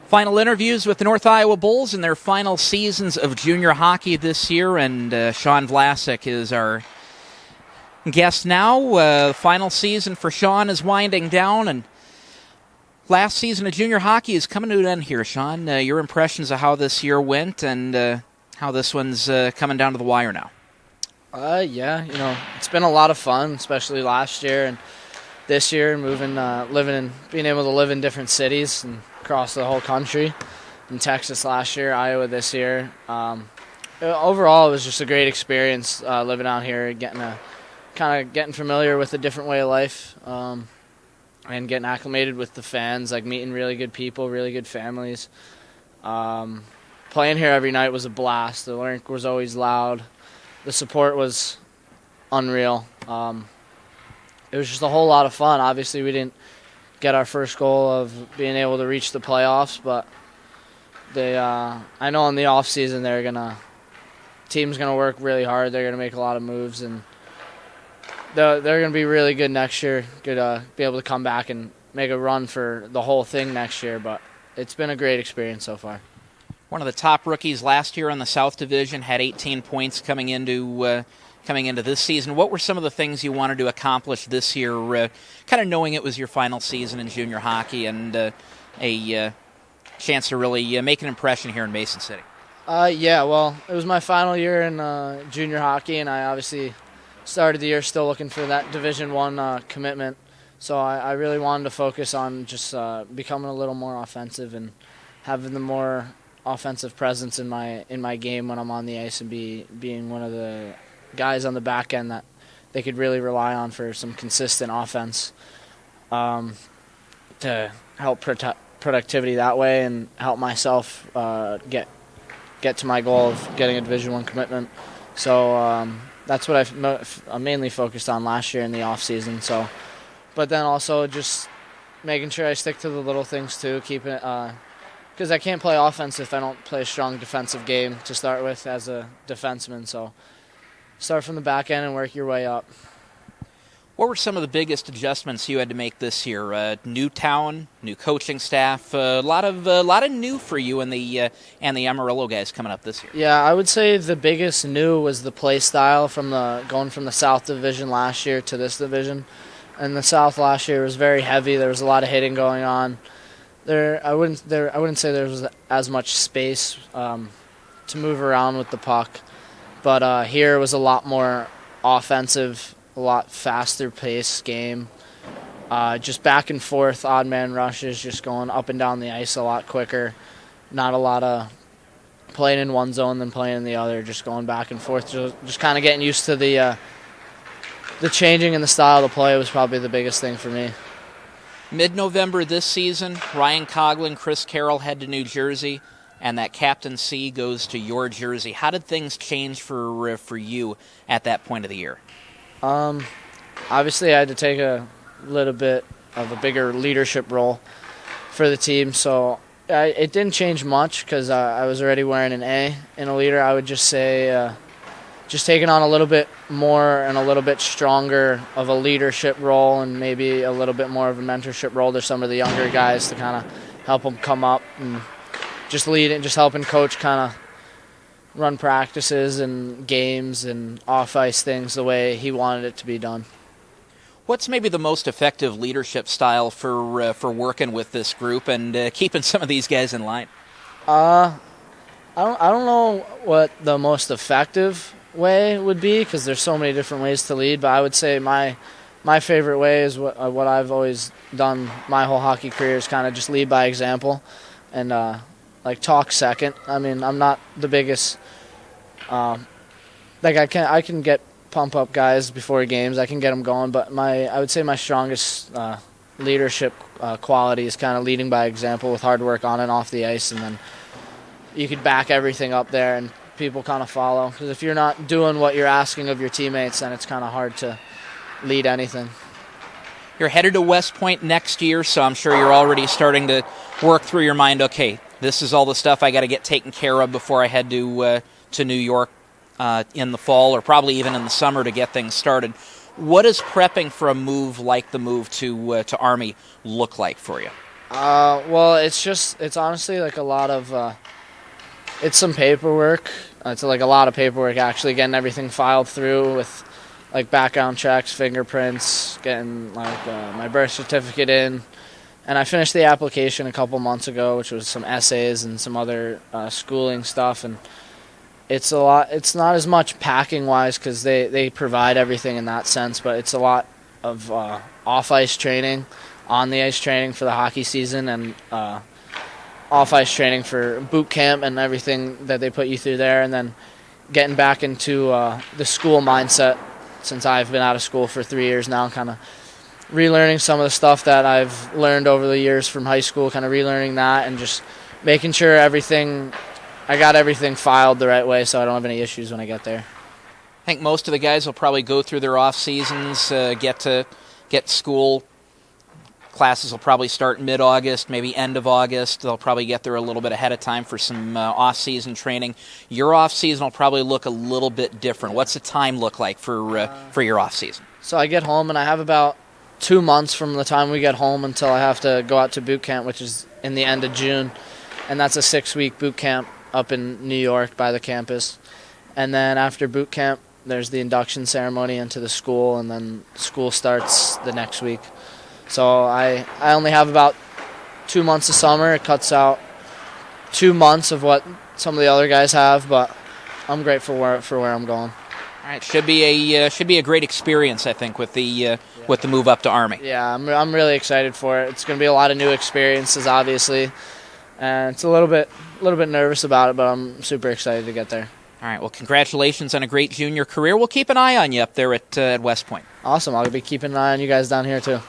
Final interviews with the North Iowa Bulls in their final seasons of junior hockey this year, and Sean Vlasich is our guest now. Final season for Sean is winding down, and last season of junior hockey is coming to an end here, Sean. Your impressions of how this year went and how this one's coming down to the wire now? Yeah, it's been a lot of fun, especially last year and this year, being able to live in different cities and across the whole country. In Texas last year, Iowa this year. Overall, it was just a great experience living out here, getting familiar with a different way of life, and getting acclimated with the fans, like meeting really good people, really good families. Playing here every night was a blast. The rink was always loud. The support was unreal. It was just a whole lot of fun. Obviously, we didn't get our first goal of being able to reach the playoffs, but I know in the off season team's gonna work really hard. They're gonna make a lot of moves, and they're gonna be really good next year. Good be able to come back and make a run for the whole thing next year. But it's been a great experience so far. One of the top rookies last year in the South Division, had 18 points coming into this season. What were some of the things you wanted to accomplish this year, kind of knowing it was your final season in junior hockey and a chance to really make an impression here in Mason City? Well, it was my final year in junior hockey, and I obviously started the year still looking for that Division I commitment. So I really wanted to focus on just becoming a little more offensive and having the more offensive presence in my game when I'm on the ice, and being one of the guys on the back end that they could really rely on for some consistent offense, to help productivity that way and help myself get to my goal of getting a Division I commitment. So that's what I mainly focused on last year in the off season. So, but then also just making sure I stick to the little things too, keep it. Because I can't play offense if I don't play a strong defensive game to start with as a defenseman. So start from the back end and work your way up. What were some of the biggest adjustments you had to make this year? New town, new coaching staff, a lot of new for you and the Amarillo guys coming up this year. Yeah, I would say the biggest new was the play style going from the South Division last year to this division. And the South last year was very heavy. There was a lot of hitting going on. I wouldn't say there was as much space to move around with the puck, but here was a lot more offensive, a lot faster paced game. Just back and forth, odd man rushes, just going up and down the ice a lot quicker. Not a lot of playing in one zone than playing in the other, just going back and forth. Just kind of getting used to the changing in the style of the play was probably the biggest thing for me. Mid-November this season, Ryan Coughlin, Chris Carroll head to New Jersey, and that captaincy goes to your jersey. How did things change for you at that point of the year? Obviously, I had to take a little bit of a bigger leadership role for the team, so it didn't change much because I was already wearing an A in a leader. I would just say just taking on a little bit more and a little bit stronger of a leadership role, and maybe a little bit more of a mentorship role to some of the younger guys to kind of help them come up and just lead and just helping coach kind of run practices and games and off-ice things the way he wanted it to be done. What's maybe the most effective leadership style for working with this group and keeping some of these guys in line? I don't know what the most effective way would be, because there's so many different ways to lead, but I would say my favorite way is what I've always done my whole hockey career, is kind of just lead by example and talk second. I mean, I'm not the biggest I can get pump up guys before games, I can get them going, but I would say my strongest leadership quality is kind of leading by example with hard work on and off the ice, and then you could back everything up there and people kind of follow. Because if you're not doing what you're asking of your teammates, then it's kind of hard to lead anything. You're headed to West Point next year, so I'm sure you're already starting to work through your mind, okay, this is all the stuff I got to get taken care of before I head to New York in the fall, or probably even in the summer, to get things started. What does prepping for a move like the move to Army look like for you? Well, it's honestly like a lot of, it's some paperwork. It's like a lot of paperwork actually getting everything filed through with like background checks, fingerprints, getting like my birth certificate in. And I finished the application a couple months ago, which was some essays and some other schooling stuff. And it's a lot. It's not as much packing wise because they provide everything in that sense, but it's a lot of off ice training, on the ice training for the hockey season, and off ice training for boot camp and everything that they put you through there, and then getting back into the school mindset since I've been out of school for 3 years now, kind of relearning some of the stuff that I've learned over the years from high school, kind of relearning that and just making sure I got everything filed the right way so I don't have any issues when I get there. I think most of the guys will probably go through their off seasons, get school. Classes will probably start mid-August, maybe end of August. They'll probably get there a little bit ahead of time for some off-season training. Your off-season will probably look a little bit different. What's the time look like for your off-season? So I get home and I have about 2 months from the time we get home until I have to go out to boot camp, which is in the end of June. And that's a 6-week boot camp up in New York by the campus. And then after boot camp, there's the induction ceremony into the school, and then school starts the next week. So I only have about 2 months of summer. It cuts out 2 months of what some of the other guys have, but I'm grateful for where I'm going. All right, should be a great experience, I think, with the move up to Army. Yeah, I'm really excited for it. It's going to be a lot of new experiences, obviously, and it's a little bit nervous about it, but I'm super excited to get there. All right, well, congratulations on a great junior career. We'll keep an eye on you up there at West Point. Awesome. I'll be keeping an eye on you guys down here too.